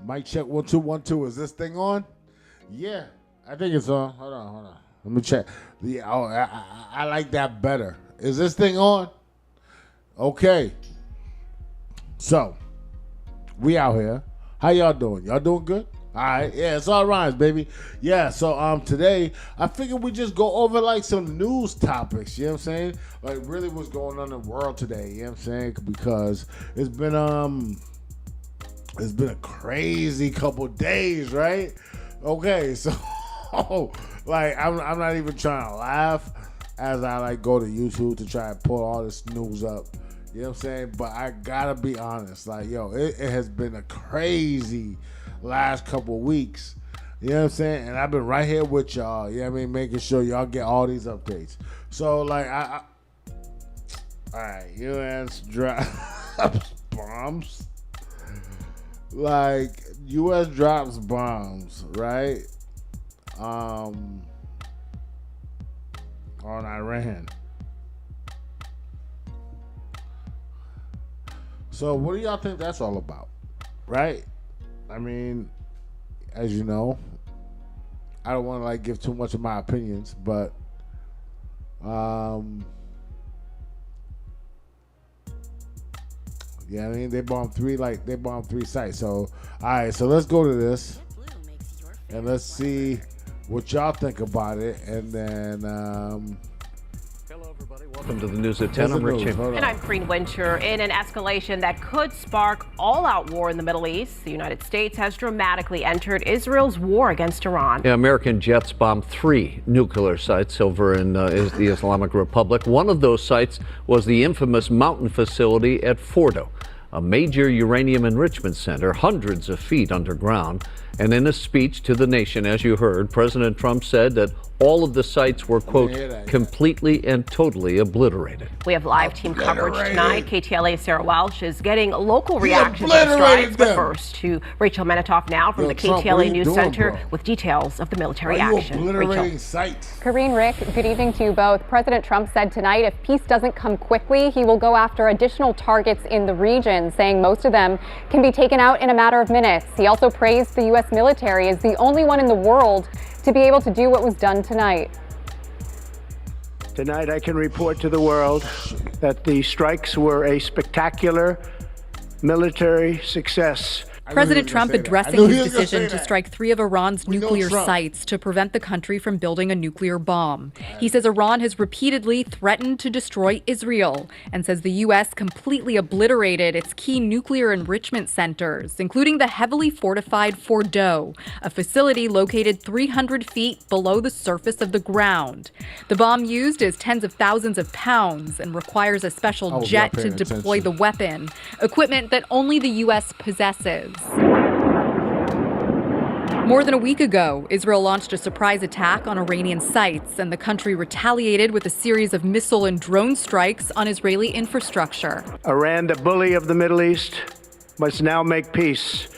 Mic check 1 2 1 2. Is this thing on? Yeah, I think it's on. Hold on. Let me check. Yeah, I like that better. Is this thing on? Okay. So, we out here. How y'all doing? Y'all doing good? All right. Yeah, it's all rhymes, baby. Yeah, so today, I figured we just go over like some news topics, you know what I'm saying? Like really what's going on in the world today, you know what I'm saying? Because it's been a crazy couple days, right? Okay, so like I'm not even trying to laugh as I like go to YouTube to try and pull all this news up. You know what I'm saying? But I gotta be honest, like yo, it has been a crazy last couple weeks. You know what I'm saying? And I've been right here with y'all, you know what I mean, making sure y'all get all these updates. So like all right, US drops bombs. Like US drops bombs, right? On Iran. So what do y'all think that's all about? Right? I mean, as you know, I don't want to like give too much of my opinions, but yeah, I mean they bombed three sites. So all right, so let's go to this and let's see what y'all think about it, and then hello everybody, welcome to the news at 10. I'm Rick Chamberlain. And I'm Green Winter. In an escalation that could spark all-out war in the Middle East, the United States has dramatically entered Israel's war against Iran. Yeah, American jets bombed 3 nuclear sites over in the Islamic Republic. One of those sites was the infamous mountain facility at Fordo, a major uranium enrichment center hundreds of feet underground. And in a speech to the nation, as you heard, President Trump said that all of the sites were, quote, completely and totally obliterated. We have live team coverage tonight. KTLA's Sarah Welch is getting local reactions to the strikes. But first, to Rachel Menitoff now from the KTLA News Center with details of the military action. Rachel. Karine, Rick, good evening to you both. President Trump said tonight if peace doesn't come quickly, he will go after additional targets in the region, saying most of them can be taken out in a matter of minutes. He also praised the U.S. military as the only one in the world to be able to do what was done tonight. Tonight I can report to the world that the strikes were a spectacular military success. President Trump addressing his decision to strike 3 of Iran's nuclear sites to prevent the country from building a nuclear bomb. He says Iran has repeatedly threatened to destroy Israel and says the U.S. completely obliterated its key nuclear enrichment centers, including the heavily fortified Fordo, a facility located 300 feet below the surface of the ground. The bomb used is tens of thousands of pounds and requires a special jet to deploy the weapon, equipment that only the U.S. possesses. More than a week ago, Israel launched a surprise attack on Iranian sites, and the country retaliated with a series of missile and drone strikes on Israeli infrastructure. Iran, the bully of the Middle East, must now make peace.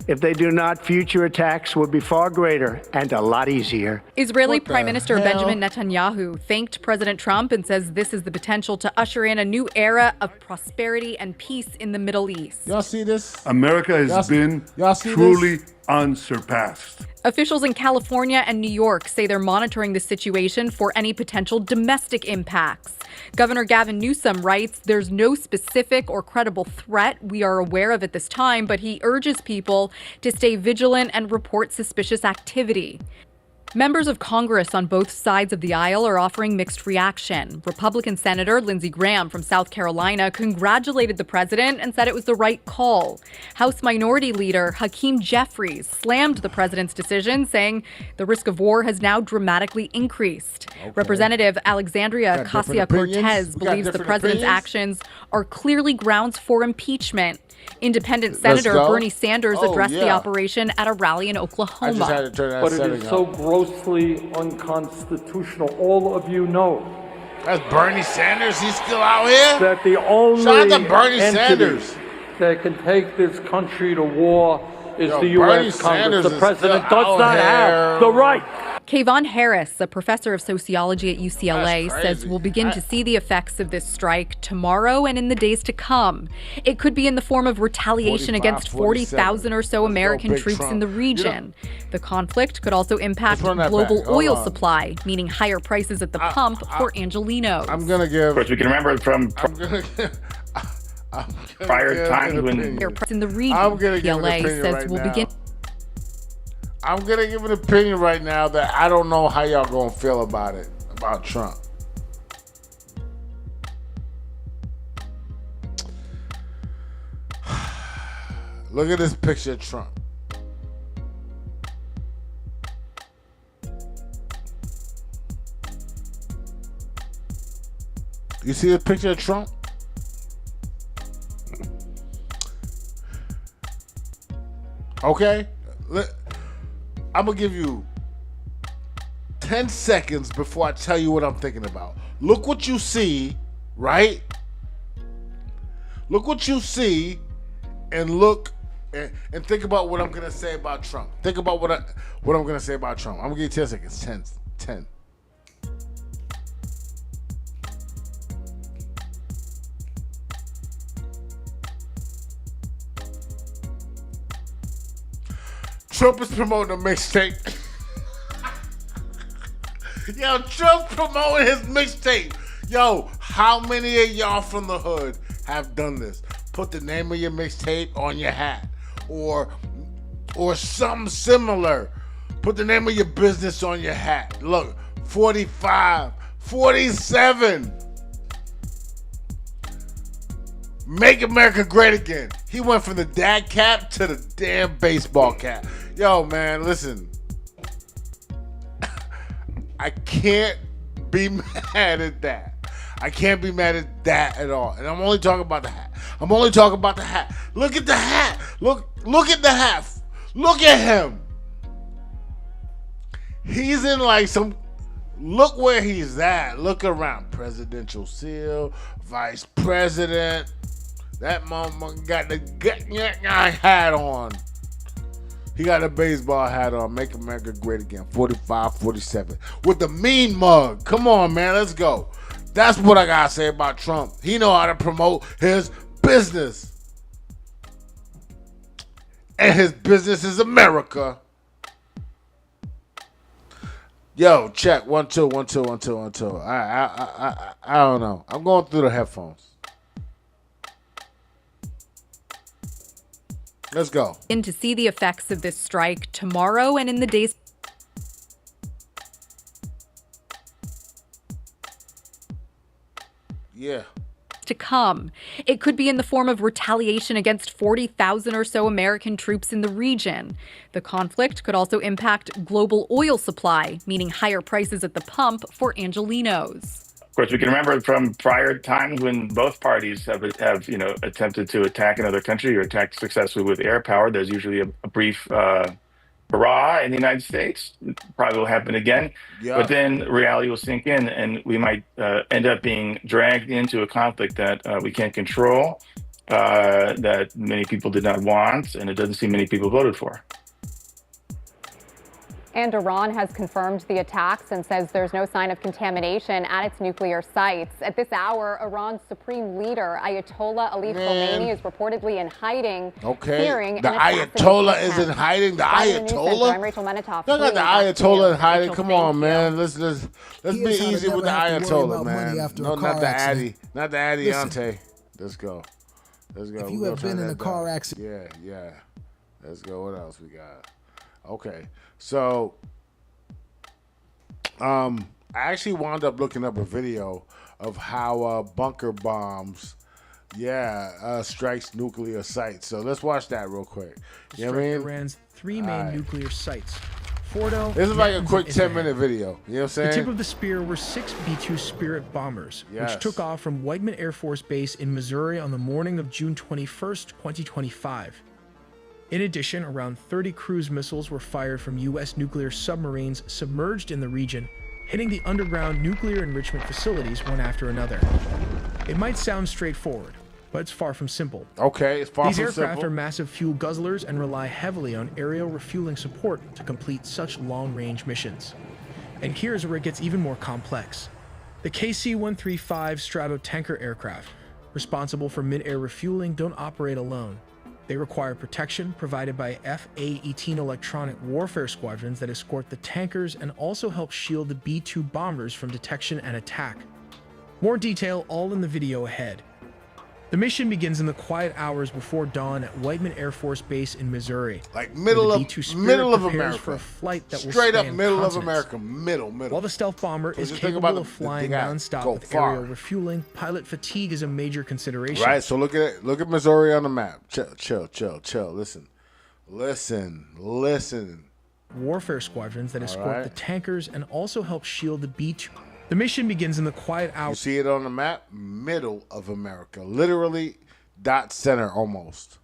If they do not, future attacks will be far greater and a lot easier. Israeli Prime Minister Benjamin Netanyahu thanked President Trump and says this is the potential to usher in a new era of prosperity and peace in the Middle East. Y'all see this? America has been truly unsurpassed. Officials in California and New York say they're monitoring the situation for any potential domestic impacts. Governor Gavin Newsom writes, there's no specific or credible threat we are aware of at this time, but he urges people to stay vigilant and report suspicious activity. Members of Congress on both sides of the aisle are offering mixed reaction. Republican Senator Lindsey Graham from South Carolina congratulated the president and said it was the right call. House Minority Leader Hakeem Jeffries slammed the president's decision, saying the risk of war has now dramatically increased. Okay. Representative Alexandria Ocasio-Cortez believes the president's actions are clearly grounds for impeachment. Independent Senator Bernie Sanders addressed the operation at a rally in Oklahoma. But it is so grossly unconstitutional. All of you know. That's Bernie Sanders. He's still out here. That the only Shout out to Bernie Sanders that can take this country to war is the U.S. Congress. The president does not have the right. Kayvon Harris, a professor of sociology at UCLA, says we'll begin to see the effects of this strike tomorrow and in the days to come. It could be in the form of retaliation against 40,000 or so American troops in the region. The conflict could also impact global oil supply, meaning higher prices at the pump for Angelenos. I'm going to give... Of course, we can remember from prior times when... In the region, UCLA says we'll begin... I'm going to give an opinion right now that I don't know how y'all going to feel about it, about Trump. Look at this picture of Trump. You see the picture of Trump? Okay? I'm going to give you 10 seconds before I tell you what I'm thinking about. Look what you see, right? Look what you see and look and think about what I'm going to say about Trump. Think about what I'm going to say about Trump. I'm going to give you 10 seconds. 10. Trump is promoting a mixtape. Yo, Trump's promoting his mixtape. Yo, how many of y'all from the hood have done this? Put the name of your mixtape on your hat. Or something similar. Put the name of your business on your hat. Look, 45, 47. Make America Great Again. He went from the dad cap to the damn baseball cap. Yo, man, listen. I can't be mad at that. I can't be mad at that at all. And I'm only talking about the hat. I'm only talking about the hat. Look at the hat. Look at the hat. Look at him. He's in like some... Look where he's at. Look around. Presidential seal. Vice president. That motherfucker got the hat on. He got a baseball hat on. Make America Great Again. 45, 47. With the mean mug. Come on, man. Let's go. That's what I got to say about Trump. He know how to promote his business. And his business is America. Yo, check. 1 2 1 2 1 2 1 2. I don't know. I'm going through the headphones. Let's go. In to see the effects of this strike tomorrow and in the days to come. It could be in the form of retaliation against 40,000 or so American troops in the region. The conflict could also impact global oil supply, meaning higher prices at the pump for Angelenos. Of course, we can remember from prior times when both parties have attempted to attack another country or attacked successfully with air power. There's usually a brief hurrah in the United States. Probably will happen again. Yeah. But then reality will sink in, and we might end up being dragged into a conflict that we can't control, that many people did not want, and it doesn't seem many people voted for. And Iran has confirmed the attacks and says there's no sign of contamination at its nuclear sites. At this hour, Iran's supreme leader, Ayatollah Ali Khamenei, is reportedly in hiding. Okay. Fearing the Ayatollah is in hiding. The Ayatollah? I'm Rachel Menitoff. Y'all got the Ayatollah in hiding. Come on, man. Let's be easy with the Ayatollah, man. No, not the Addy. Not the Addy-ante. Let's go. Let's go. If you have been in a car accident. Yeah. Let's go. What else we got? Okay. So, I actually wound up looking up a video of how bunker bombs, strikes nuclear sites. So let's watch that real quick. You know what I mean? Iran's three main nuclear sites. Fordo. This is like a quick 10-minute video. You know what I'm saying? The tip of the spear were 6 B-2 Spirit bombers, which took off from Wegman Air Force Base in Missouri on the morning of June 21st, 2025. In addition, around 30 cruise missiles were fired from U.S. nuclear submarines submerged in the region, hitting the underground nuclear enrichment facilities one after another. It might sound straightforward, but it's far from simple. Okay, it's far from simple. These aircraft are massive fuel guzzlers and rely heavily on aerial refueling support to complete such long-range missions. And here's where it gets even more complex. The KC-135 Stratotanker aircraft, responsible for mid-air refueling, don't operate alone. They require protection provided by F-A-18 electronic warfare squadrons that escort the tankers and also help shield the B-2 bombers from detection and attack. More detail all in the video ahead. The mission begins in the quiet hours before dawn at Whiteman Air Force Base in Missouri. Like middle of America. For a flight that Straight will up middle of America. Middle. While the stealth bomber is capable of flying nonstop with aerial refueling, pilot fatigue is a major consideration. Right, so look at Missouri on the map. Chill. Listen. Warfare squadrons that escort the tankers and also help shield the B-2. The mission begins in the quiet hours. You see it on the map? Middle of America. Literally dot center almost.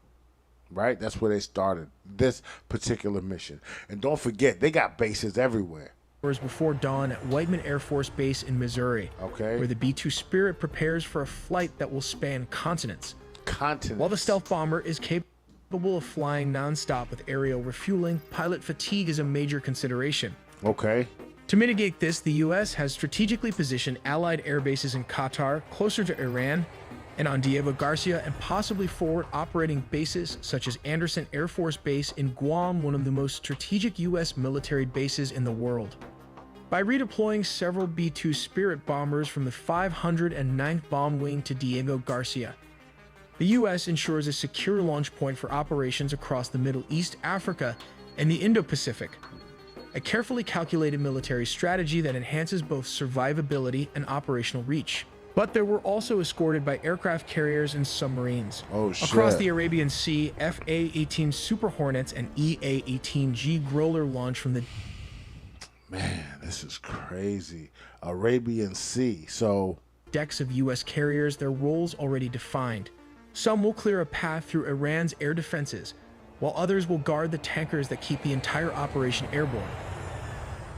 Right? That's where they started this particular mission. And don't forget, they got bases everywhere. Before dawn at Whiteman Air Force Base in Missouri. Okay. Where the B-2 Spirit prepares for a flight that will span continents. While the stealth bomber is capable of flying nonstop with aerial refueling, pilot fatigue is a major consideration. Okay. To mitigate this, the U.S. has strategically positioned Allied air bases in Qatar, closer to Iran, and on Diego Garcia, and possibly forward operating bases such as Anderson Air Force Base in Guam, one of the most strategic U.S. military bases in the world. By redeploying several B-2 Spirit bombers from the 509th Bomb Wing to Diego Garcia, the U.S. ensures a secure launch point for operations across the Middle East, Africa, and the Indo-Pacific. A carefully calculated military strategy that enhances both survivability and operational reach. But they were also escorted by aircraft carriers and submarines. Oh, shit. Across the Arabian Sea, FA-18 Super Hornets and EA-18G Growler launched from the... Man, this is crazy. Arabian Sea, so... decks of U.S. carriers, their roles already defined. Some will clear a path through Iran's air defenses, while others will guard the tankers that keep the entire operation airborne.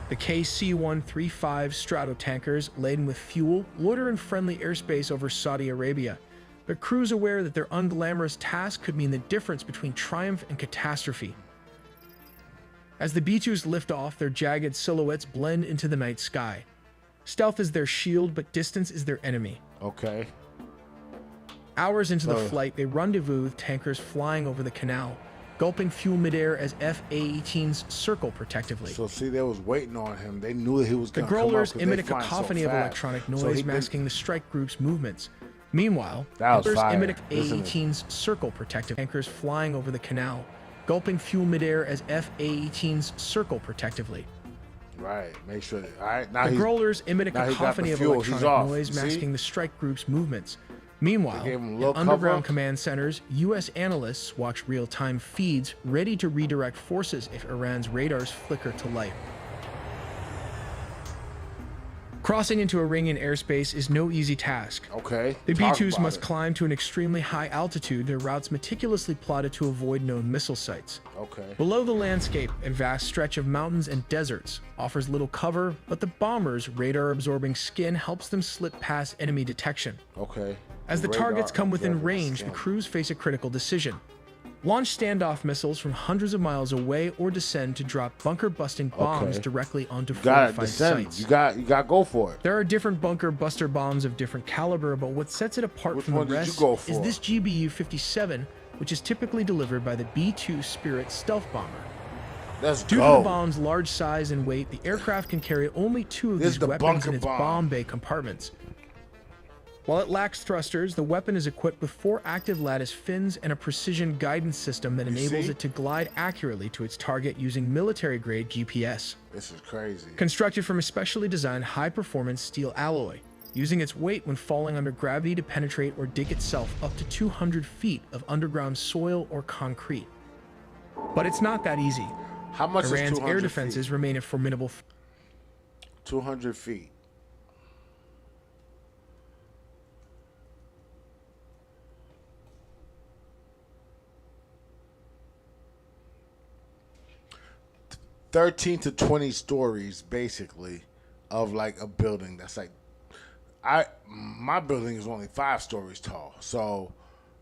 The KC-135 Stratotankers, laden with fuel, loiter in friendly airspace over Saudi Arabia, but crews aware that their unglamorous task could mean the difference between triumph and catastrophe. As the B-2s lift off, their jagged silhouettes blend into the night sky. Stealth is their shield, but distance is their enemy. Okay. Hours into the flight, they rendezvous with tankers flying over the canal, gulping fuel midair as FA-18s circle protectively. So see, they was waiting on him. They knew he was going to come up. The growlers emit a cacophony of electronic noise, masking the strike group's movements. Meanwhile, others emit FA-18s circle protective tankers flying over the canal, gulping fuel midair as FA-18s circle protectively. Right, make sure. All right, now the growlers emit a cacophony of electronic noise, masking the strike group's movements. Meanwhile, in underground command centers, U.S. analysts watch real-time feeds ready to redirect forces if Iran's radars flicker to light. Crossing into Iranian airspace is no easy task. Okay. The B-2s must climb to an extremely high altitude, their routes meticulously plotted to avoid known missile sites. Okay. Below the landscape, a vast stretch of mountains and deserts offers little cover, but the bombers' radar-absorbing skin helps them slip past enemy detection. Okay. As the targets come within range, the crews face a critical decision. Launch standoff missiles from hundreds of miles away or descend to drop bunker-busting bombs directly onto fortified sites. You got to go for it. There are different bunker-buster bombs of different caliber, but what sets it apart from the rest is this GBU-57, which is typically delivered by the B-2 Spirit stealth bomber. Due to the bomb's large size and weight, the aircraft can carry only 2 of these weapons in its bomb bay compartments. While it lacks thrusters, the weapon is equipped with 4 active lattice fins and a precision guidance system that enables it to glide accurately to its target using military-grade GPS. This is crazy. Constructed from a specially designed high-performance steel alloy, using its weight when falling under gravity to penetrate or dig itself up to 200 feet of underground soil or concrete. But it's not that easy. How much Iran's is 200 air defenses remain a formidable 200 feet. $13 to 20 stories, basically, of like a building that's like, my building is only 5 stories tall. So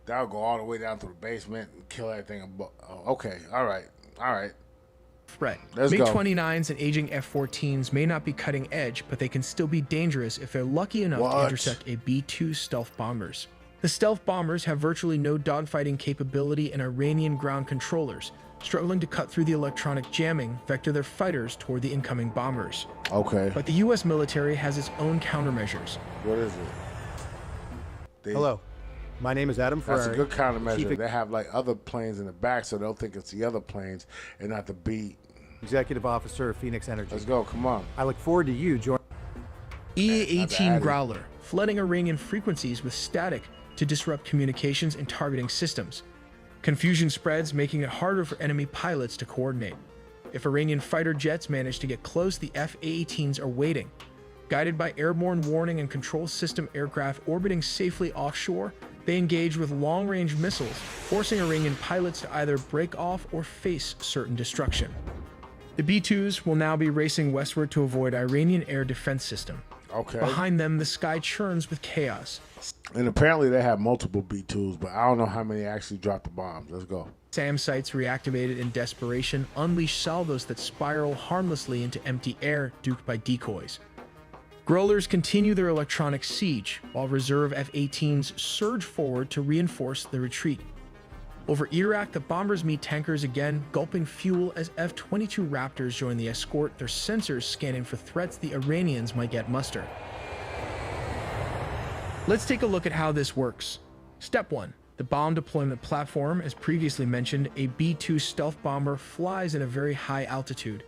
That'll go all the way down to the basement and kill everything. Okay, all right. threat. Let's go. MiG-29s and aging F-14s may not be cutting edge, but they can still be dangerous if they're lucky enough to intercept a B-2 stealth bombers. The stealth bombers have virtually no dogfighting capability and Iranian ground controllers, struggling to cut through the electronic jamming, vector their fighters toward the incoming bombers. Okay. But the U.S. military has its own countermeasures. What is it? Hello. My name is Adam Ferrari. That's a good countermeasure. They have like other planes in the back, so they'll think it's the other planes and not the B. Executive Officer of Phoenix Energy. Let's go. Come on. I look forward to you joining. EA-18 Growler, flooding Iranian frequencies with static to disrupt communications and targeting systems. Confusion spreads, making it harder for enemy pilots to coordinate. If Iranian fighter jets manage to get close, the F-A-18s are waiting. Guided by airborne warning and control system aircraft orbiting safely offshore, they engage with long-range missiles, forcing Iranian pilots to either break off or face certain destruction. The B-2s will now be racing westward to avoid Iranian air defense system. Okay. Behind them, the sky churns with chaos. And apparently they have multiple B-2s, but I don't know how many actually dropped the bombs. Let's go. SAM sites reactivated in desperation unleash salvos that spiral harmlessly into empty air, duped by decoys. Growlers continue their electronic siege, while reserve F-18s surge forward to reinforce the retreat. Over Iraq, the bombers meet tankers again, gulping fuel as F-22 Raptors join the escort, their sensors scanning for threats the Iranians might get muster. Let's take a look at how this works. Step 1. The bomb deployment platform. As previously mentioned, a B-2 stealth bomber flies at a very high altitude.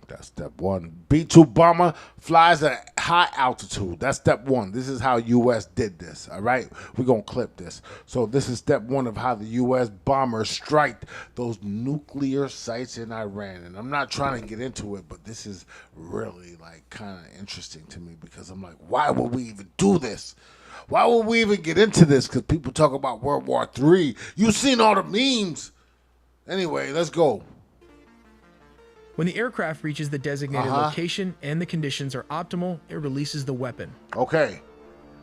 That's step 1. B-2 bomber flies at high altitude. That's step 1. This is how U.S. did this, all right? We're going to clip this. So this is step 1 of how the U.S. bombers strike those nuclear sites in Iran. And I'm not trying to get into it, but this is really, like, kind of interesting to me because I'm like, why would we even do this? Why would we even get into this? Because people talk about World War III. You've seen all the memes. Anyway, let's go. When the aircraft reaches the designated location and the conditions are optimal, it releases the weapon. Okay.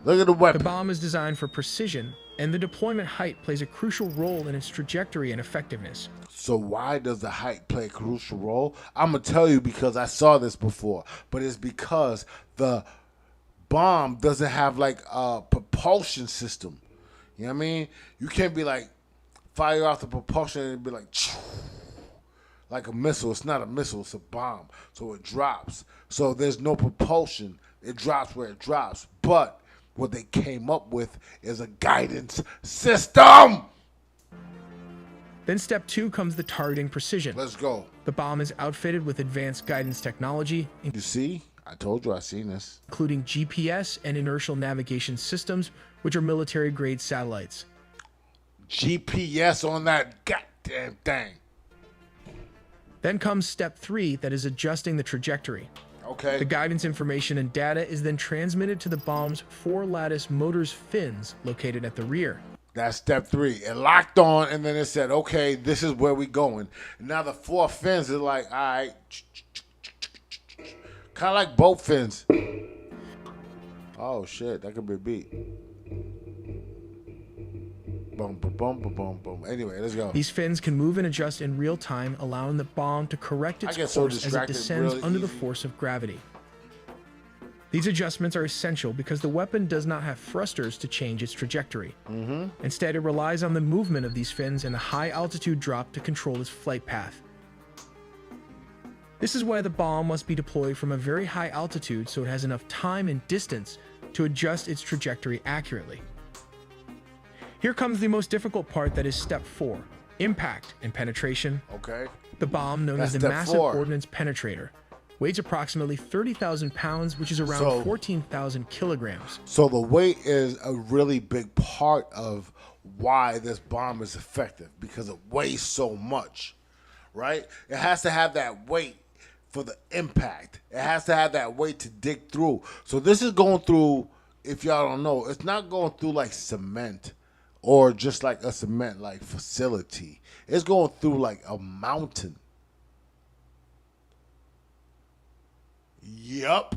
Look at the weapon. The bomb is designed for precision, and the deployment height plays a crucial role in its trajectory and effectiveness. So why does the height play a crucial role? I'm going to tell you because I saw this before, but it's because the bomb doesn't have like a propulsion system. You know what I mean? You can't be like fire off the propulsion and be like a missile. It's not a missile, it's a bomb. So it drops. So there's no propulsion. It drops where it drops. But what they came up with is a guidance system. Then step 2 comes the targeting precision. Let's go. The bomb is outfitted with advanced guidance technology. You see? I told you I've seen this. Including GPS and inertial navigation systems, which are military-grade satellites. GPS on that goddamn thing. Then comes step 3, that is adjusting the trajectory. Okay. The guidance information and data is then transmitted to the bomb's 4-lattice motors fins located at the rear. That's step 3. It locked on, and then it said, okay, this is where we going. And now the 4 fins are like, all right. Kind of like boat fins. Oh, shit. That could be a beat. Boom, boom, boom, boom, boom, boom. Anyway, let's go. These fins can move and adjust in real time, allowing the bomb to correct its course as it descends under the force of gravity. These adjustments are essential because the weapon does not have thrusters to change its trajectory. Instead, it relies on the movement of these fins and a high-altitude drop to control its flight path. This is why the bomb must be deployed from a very high altitude so it has enough time and distance to adjust its trajectory accurately. Here comes the most difficult part, that is step 4, impact and penetration. Okay. The bomb, known as the Massive Ordnance Penetrator, weighs approximately 30,000 pounds, which is around 14,000 kilograms. So the weight is a really big part of why this bomb is effective, because it weighs so much, right? It has to have that weight for the impact. It has to have that weight to dig through. So this is going through, if y'all don't know, it's not going through like cement or just like a cement like facility. It's going through like a mountain. Yup.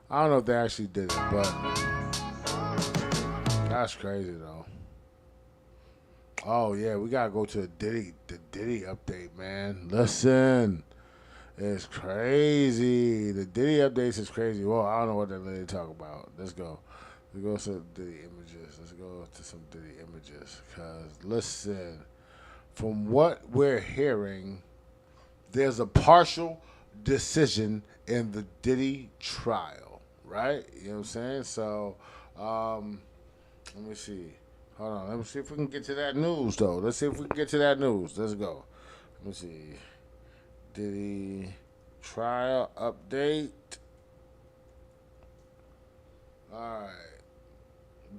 I don't know if they actually did it, but that's crazy though. Oh yeah, we gotta go to the Diddy update, man. Listen, it's crazy. The Diddy updates is crazy. Well, I don't know what that lady talk about. Let's go. Let's go to some Diddy images. Let's go to some Diddy images. Cause listen, from what we're hearing, there's a partial decision in the Diddy trial, right? You know what I'm saying? So, let me see. Hold on. Let me see if we can get to that news, though. Let's see if we can get to that news. Let's go. Let me see. Diddy trial update. All right.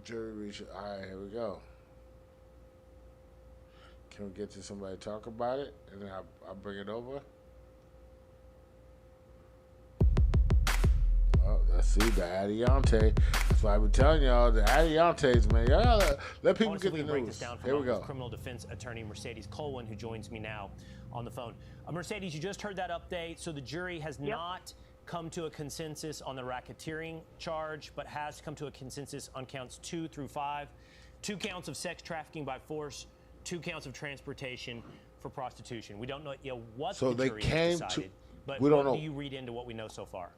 Jury reach. All right, here we go. Can we get to somebody to talk about it? And then I'll bring it over. Oh, let's see, the Adiante. That's why I've been telling y'all, the Adiantes, man. Y'all gotta let people get the news. Here we go. Criminal defense attorney Mercedes Colwin, who joins me now on the phone. Mercedes, you just heard that update. So the jury has not come to a consensus on the racketeering charge, but has come to a consensus on counts 2 through 5. 2 counts of sex trafficking by force, 2 counts of transportation for prostitution. We don't know what the jury has decided, but what do you read into what we know so far?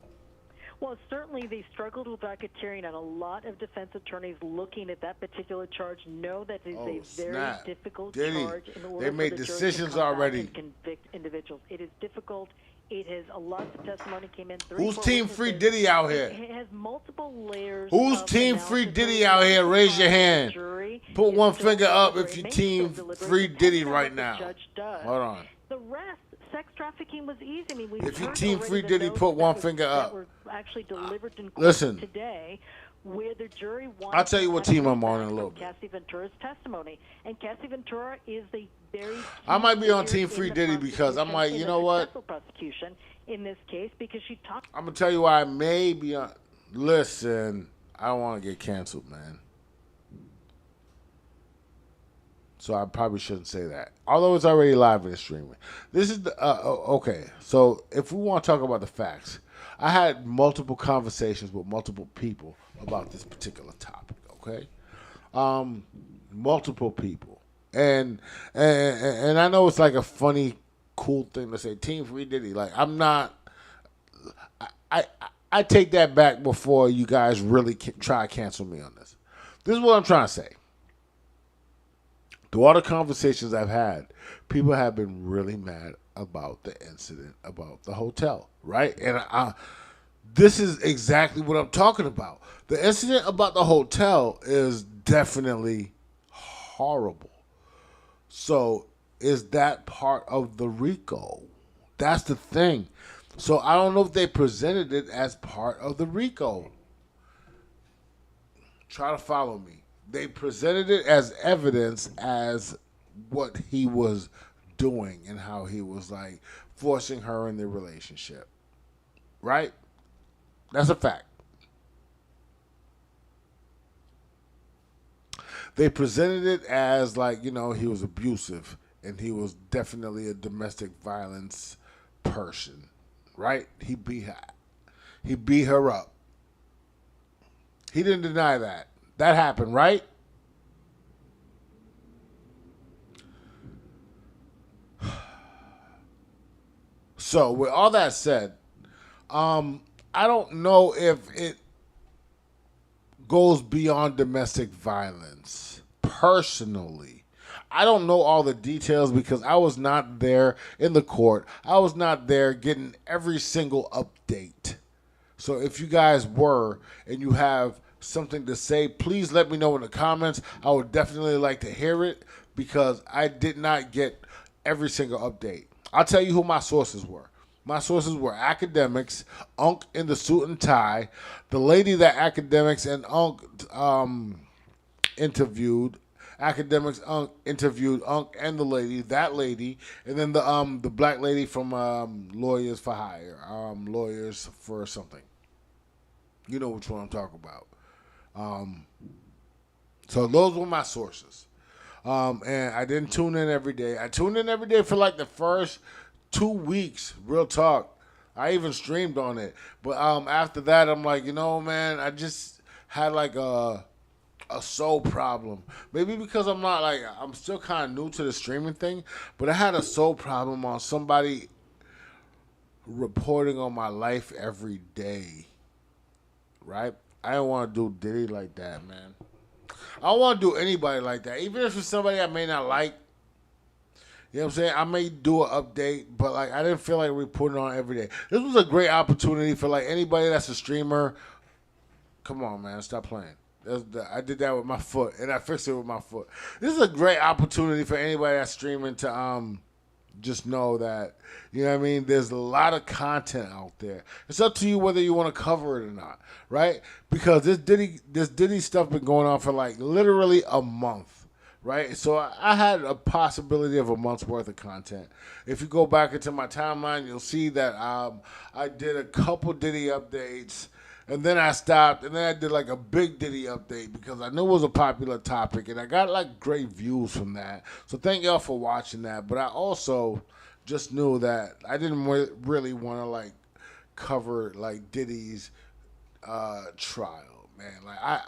Well, certainly they struggled with racketeering, and a lot of defense attorneys looking at that particular charge know that it is a very difficult charge in order they made for the decisions jury to come already. back and convict individuals. It is difficult. It has a lot of testimony came in. Who's Team Free Diddy out here? It has multiple layers. Who's Team Free Diddy out here? Raise your hand. Put one finger up if you're Team Free Diddy right now. Hold on. The rest, sex trafficking was easy. I mean, if you Team Free Diddy, put one finger up. Were actually delivered in court Listen. Today, where the jury wanted. I'll tell you what team I'm on in a little bit. Cassie Ventura's testimony, and Cassie Ventura is the very. I might be on Team Free Diddy because I'm like, you know what? Prosecution in this case because she talked. I'm gonna tell you why I may be on. Listen, I don't want to get canceled, man. So I probably shouldn't say that. Although it's already live and streaming. This is the okay. So if we want to talk about the facts, I had multiple conversations with multiple people about this particular topic. Okay, multiple people, and I know it's like a funny, cool thing to say. Team Free Diddy. Like I'm not. I take that back before you guys really try to cancel me on this. This is what I'm trying to say. Through all the conversations I've had, people have been really mad about the incident about the hotel, right? And this is exactly what I'm talking about. The incident about the hotel is definitely horrible. So is that part of the RICO? That's the thing. So I don't know if they presented it as part of the RICO. Try to follow me. They presented it as evidence as what he was doing and how he was like forcing her in the relationship. Right? That's a fact. They presented it as like, you know, he was abusive and he was definitely a domestic violence person. Right? He beat her up. He didn't deny that. That happened, right? So, with all that said, I don't know if it goes beyond domestic violence. Personally, I don't know all the details because I was not there in the court. I was not there getting every single update. So, if you guys were and you have something to say, please let me know in the comments. I would definitely like to hear it because I did not get every single update. I'll tell you who my sources were. My sources were Academics, Unc in the suit and tie, the lady that Academics and Unc interviewed. Academics interviewed Unc and the lady, that lady, and then the black lady from Lawyers for Hire, Lawyers for something. You know which one I'm talking about. So those were my sources. And I didn't tune in every day. I tuned in every day for like the first 2 weeks, real talk. I even streamed on it. But after that, I'm like, man, I just had like a soul problem. Maybe because I'm still kind of new to the streaming thing, but I had a soul problem on somebody reporting on my life every day, right? I don't want to do Diddy like that, man. I don't want to do anybody like that, even if it's somebody I may not like. You know what I'm saying? I may do an update, but like I didn't feel like reporting on every day. This was a great opportunity for like anybody that's a streamer. Come on, man, stop playing. I did that with my foot, and I fixed it with my foot. This is a great opportunity for anybody that's streaming to just know that, you know what I mean, there's a lot of content out there. It's up to you whether you want to cover it or not, right? Because this Diddy stuff been going on for like literally a month, right? So I had a possibility of a month's worth of content. If you go back into my timeline, you'll see that I did a couple Diddy updates. And then I stopped, and then I did like a big Diddy update because I knew it was a popular topic, and I got like great views from that. So thank y'all for watching that. But I also just knew that I didn't really want to like cover like Diddy's trial, man. Like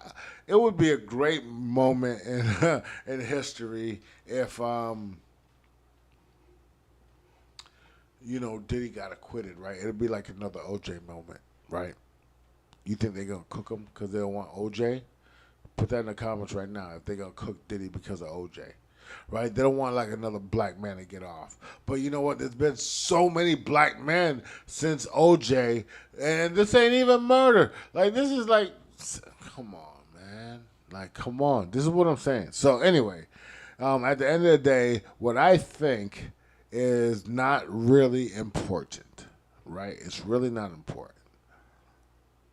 it would be a great moment in history if Diddy got acquitted, right? It'd be like another OJ moment, right? You think they're going to cook him because they don't want OJ? Put that in the comments right now if they're going to cook Diddy because of OJ. Right? They don't want like another black man to get off. But you know what? There's been so many black men since OJ, and this ain't even murder. Like, this is like, come on, man. Like, come on. This is what I'm saying. So anyway, at the end of the day, what I think is not really important, right? It's really not important.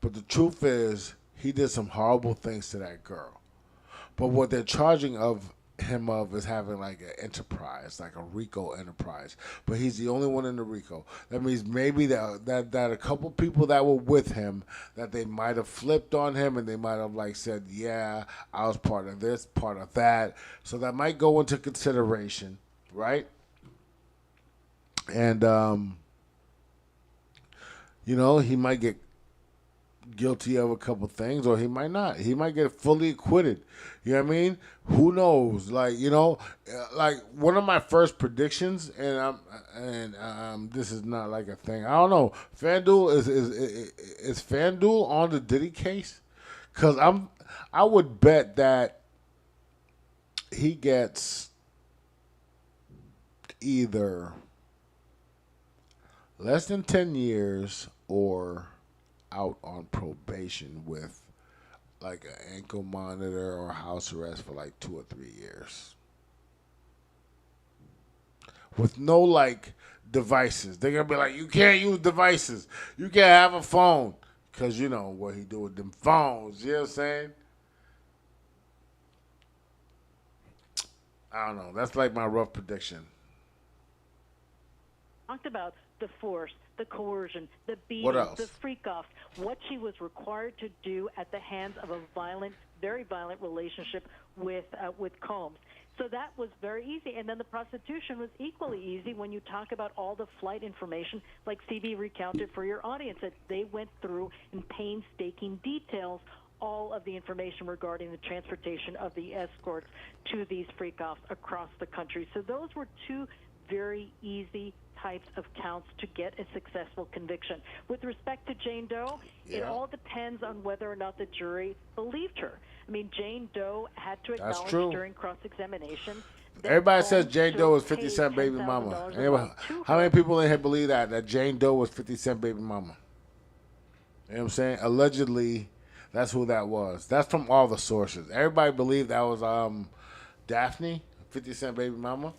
But the truth is, he did some horrible things to that girl. But what they're charging him of is having like an enterprise, like a RICO enterprise. But he's the only one in the RICO. That means maybe that a couple people that were with him, that they might have flipped on him and they might have like said, yeah, I was part of this, part of that. So that might go into consideration, right? And, he might get guilty of a couple things, or he might not. He might get fully acquitted. You know what I mean? Who knows? Like, like one of my first predictions, and this is not like a thing. I don't know. FanDuel is FanDuel on the Diddy case? Because I would bet that he gets either less than 10 years or out on probation with like an ankle monitor or house arrest for like 2 or 3 years with no like devices. They're gonna be like, you can't use devices, you can't have a phone, because you know what he do with them phones. You know what I'm saying? I don't know. That's like my rough prediction. Talked about the force, the coercion, the beating, the freak-offs, what she was required to do at the hands of a violent, very violent relationship with Combs. So that was very easy. And then the prostitution was equally easy when you talk about all the flight information, like CB recounted for your audience, that they went through in painstaking details all of the information regarding the transportation of the escorts to these freak-offs across the country. So those were two very easy types of counts to get a successful conviction. With respect to Jane Doe, it all depends on whether or not the jury believed her. I mean, Jane Doe had to acknowledge during cross-examination. Everybody says Jane Doe was 50 Cent baby mama. Anyway, how many people in here believe that Jane Doe was 50 Cent baby mama? You know what I'm saying? Allegedly, that's who that was. That's from all the sources. Everybody believed that was Daphne, 50 Cent baby mama.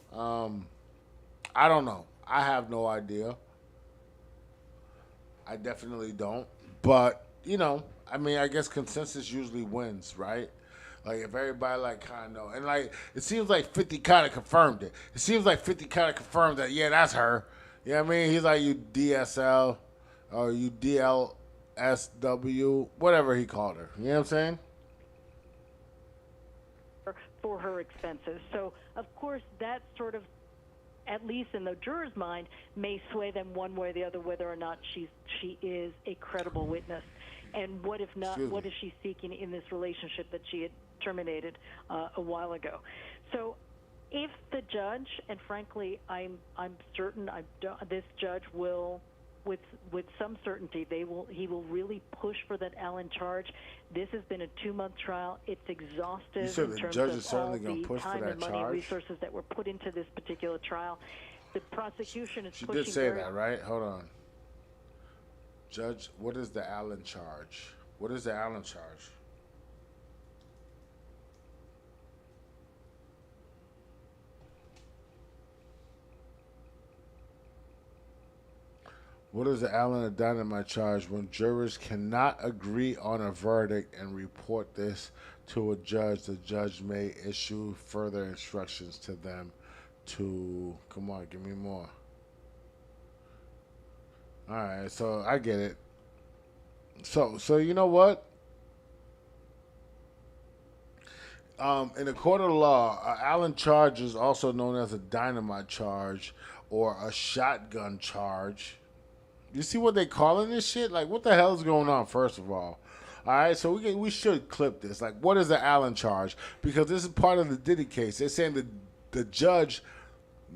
I don't know. I have no idea. I definitely don't. But, I mean, I guess consensus usually wins, right? Like, if everybody, like, kind of know. And, like, it seems like 50 kind of confirmed it. It seems like 50 kind of confirmed that, yeah, that's her. You know what I mean? He's like, you DSL or you DLSW, whatever he called her. You know what I'm saying? For her expenses. So, of course, that sort of at least in the juror's mind, may sway them one way or the other whether or not she is a credible witness. And what if not? What is she seeking in this relationship that she had terminated a while ago? So, if the judge, and frankly, I'm certain this judge will, with some certainty, he will really push for that Allen charge. This has been a 2-month trial. It's exhaustive in terms of all the time and money and resources that were put into this particular trial. The prosecution is pushing. She did say that, right? Hold on. Judge, what is the Allen charge? What is the Allen charge? What is the Allen and Dynamite charge? When jurors cannot agree on a verdict and report this to a judge, the judge may issue further instructions to them to... Come on, give me more. All right, so I get it. So you know what? In the court of law, Allen charge is also known as a dynamite charge or a shotgun charge. You see what they calling this shit? Like, what the hell is going on, first of all? All right, so we should clip this. Like, what is the Allen charge? Because this is part of the Diddy case. They're saying that the judge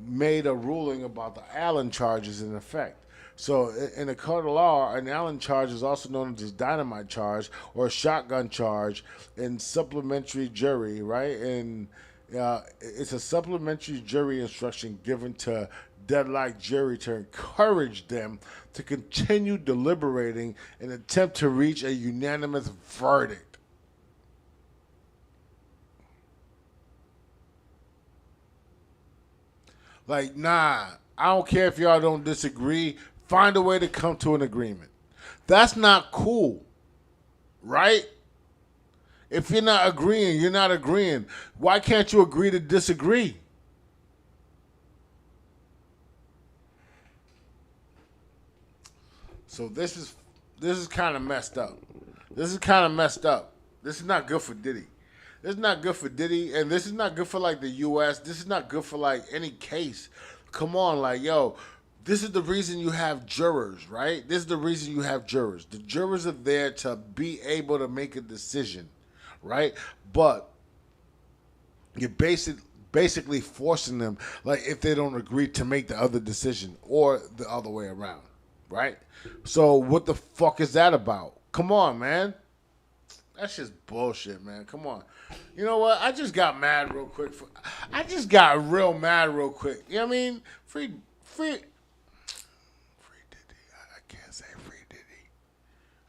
made a ruling about the Allen charges in effect. So in the court of law, an Allen charge is also known as a dynamite charge or a shotgun charge in supplementary jury, right? And it's a supplementary jury instruction given to deadlocked jury to encourage them to continue deliberating and attempt to reach a unanimous verdict. Like, nah, I don't care if y'all don't disagree. Find a way to come to an agreement. That's not cool, right? If you're not agreeing, you're not agreeing. Why can't you agree to disagree? So this is kind of messed up. This is kind of messed up. This is not good for Diddy. This is not good for Diddy, and this is not good for, like, the U.S. This is not good for, like, any case. Come on, like, yo, this is the reason you have jurors, right? This is the reason you have jurors. The jurors are there to be able to make a decision, right? But you're basically forcing them, like, if they don't agree, to make the other decision or the other way around, right? So what the fuck is that about? Come on, man. That's just bullshit, man. Come on. You know what? I just got mad real quick. I just got real mad real quick. You know what I mean? Free Diddy. I can't say free Diddy.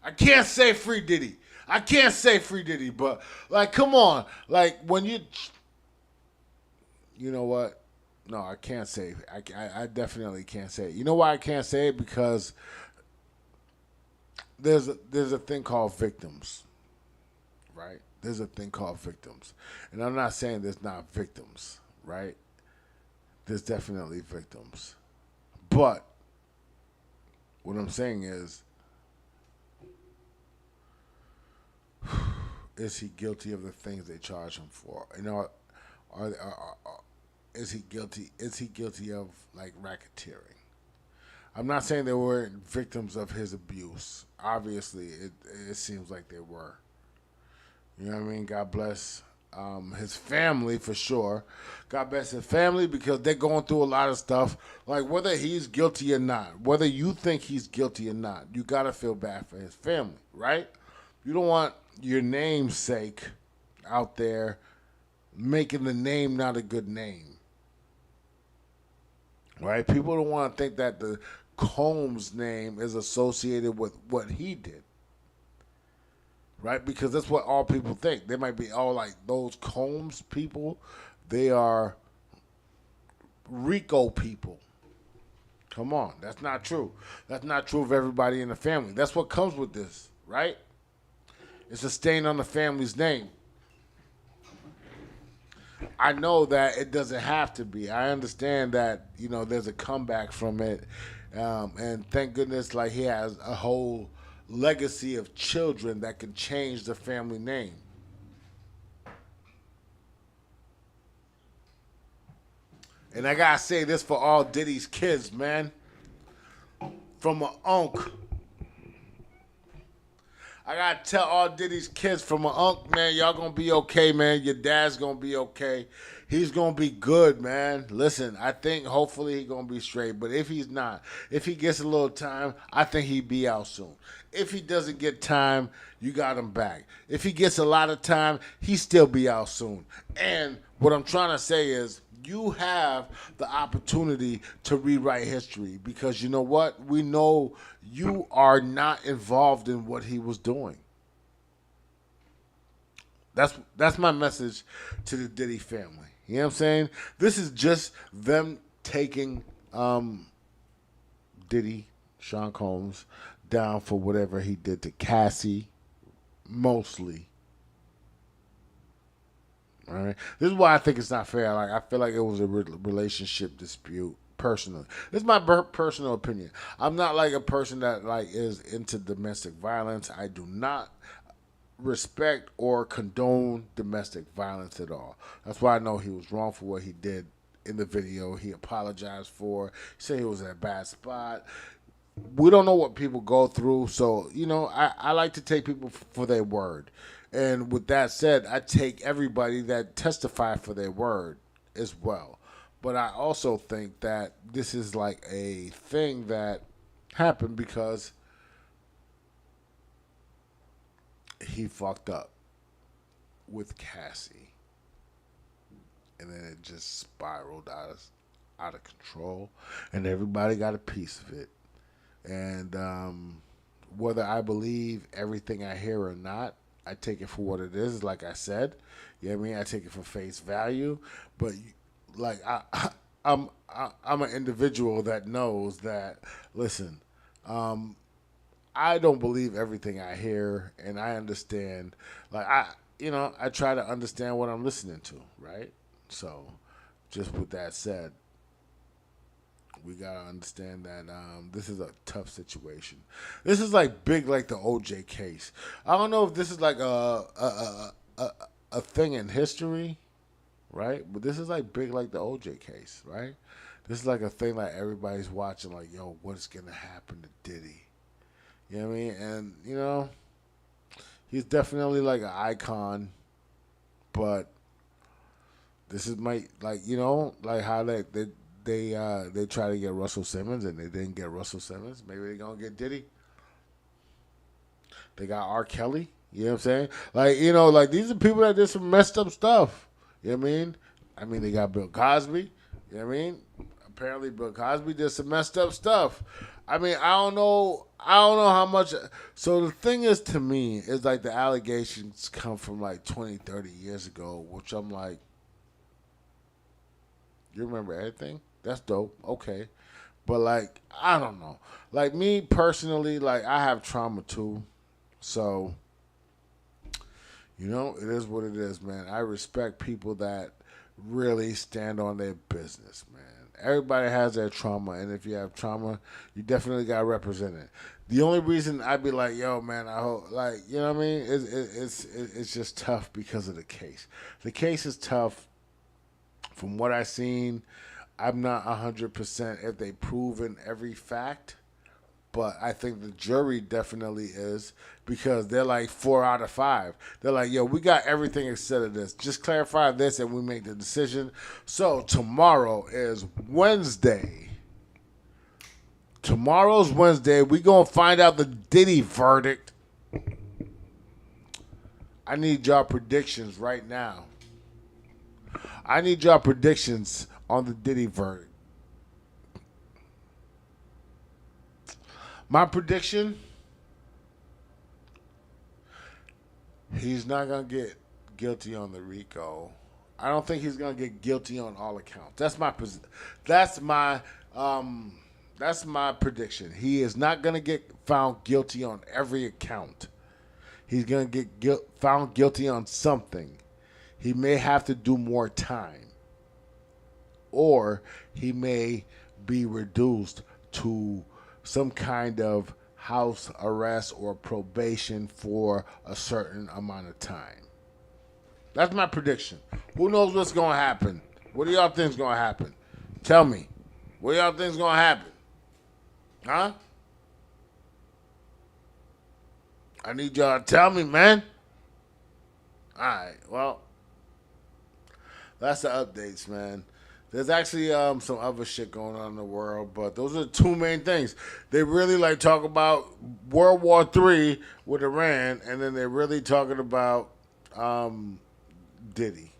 I can't say free Diddy. I can't say free Diddy, but, like, come on. Like, when you know what? No, I can't say it. I definitely can't say it. You know why I can't say it? Because there's a thing called victims. Right? There's a thing called victims. And I'm not saying there's not victims, right? There's definitely victims. But what I'm saying is he guilty of the things they charge him for? You know, is he guilty? Is he guilty of, like, racketeering? I'm not saying they weren't victims of his abuse. Obviously, it seems like they were. You know what I mean? God bless his family for sure. God bless his family because they're going through a lot of stuff. Like, whether he's guilty or not, whether you think he's guilty or not, you got to feel bad for his family, right? You don't want your namesake out there making the name not a good name, right? People don't want to think that the Combs name is associated with what he did. Right? Because that's what all people think. They might be all like, those Combs people, they are RICO people. Come on. That's not true. That's not true of everybody in the family. That's what comes with this, right? It's a stain on the family's name. I know that it doesn't have to be. I understand that, you know, there's a comeback from it. And thank goodness, like, he has a whole legacy of children that can change the family name. And I gotta say this for all Diddy's kids, man. From an unk. I gotta tell all Diddy's kids from an unk, man, y'all gonna be okay, man. Your dad's gonna be okay. He's gonna be good, man. Listen, I think hopefully he's gonna be straight. But if he's not, if he gets a little time, I think he'd be out soon. If he doesn't get time, you got him back. If he gets a lot of time, he still be out soon. And what I'm trying to say is, you have the opportunity to rewrite history because you know what? We know you are not involved in what he was doing. That's my message to the Diddy family. You know what I'm saying? This is just them taking Diddy, Sean Combs, down for whatever he did to Cassie, mostly. All right. This is why I think it's not fair. Like I feel like it was a relationship dispute. Personally, this is my personal opinion. I'm not like a person that like is into domestic violence. I do not respect or condone domestic violence at all. That's why I know he was wrong for what he did in the video. He apologized for. He said he was in a bad spot. We don't know what people go through, so you know I like to take people for their word. And with that said, I take everybody that testify for their word as well. But I also think that this is like a thing that happened because he fucked up with Cassie. And then it just spiraled out of control. And everybody got a piece of it. And whether I believe everything I hear or not, I take it for what it is. Like I said, you know what I mean? I take it for face value. But like I'm an individual that knows that. Listen, I don't believe everything I hear, and I understand. Like I try to understand what I'm listening to, right? So, just with that said, we gotta understand that this is a tough situation. This is like big, like the OJ case. I don't know if this is like a thing in history, right? But this is like big, like the OJ case, right? This is like a thing like everybody's watching, like, yo, what's gonna happen to Diddy? You know what I mean? And you know, he's definitely like an icon, but this is like how they try to get Russell Simmons and they didn't get Russell Simmons. Maybe they're going to get Diddy. They got R. Kelly. You know what I'm saying? Like these are people that did some messed up stuff. You know what I mean? I mean, they got Bill Cosby. You know what I mean? Apparently Bill Cosby did some messed up stuff. I mean, I don't know how much. So the thing is, to me, is like the allegations come from like 20, 30 years ago, which I'm like, you remember everything? That's dope. Okay. But, like, I don't know. Like, me personally, like, I have trauma, too. So, you know, it is what it is, man. I respect people that really stand on their business, man. Everybody has their trauma, and if you have trauma, you definitely got to represent it. The only reason I'd be like, yo, man, I hope, like, you know what I mean? It's just tough because of the case. The case is tough. From what I've seen, I'm not 100% if they proven every fact, but I think the jury definitely is because they're like 4 out of 5. They're like, yo, we got everything except of this. Just clarify this and we make the decision. So tomorrow is Wednesday. Tomorrow's Wednesday. We're going to find out the Diddy verdict. I need y'all predictions right now. I need y'all predictions on the Diddy verdict. My prediction, he's not going to get guilty on the RICO. I don't think he's going to get guilty on all accounts. That's my prediction. He is not going to get found guilty on every account. He's going to get found guilty on something. He may have to do more time, or he may be reduced to some kind of house arrest or probation for a certain amount of time. That's my prediction. Who knows what's going to happen? What do y'all think is going to happen? Tell me. What y'all think's gonna happen? Huh? I need y'all to tell me, man. All right, well, that's the updates, man. There's actually some other shit going on in the world, but those are the two main things. They really like talk about World War III with Iran, and then they're really talking about Diddy.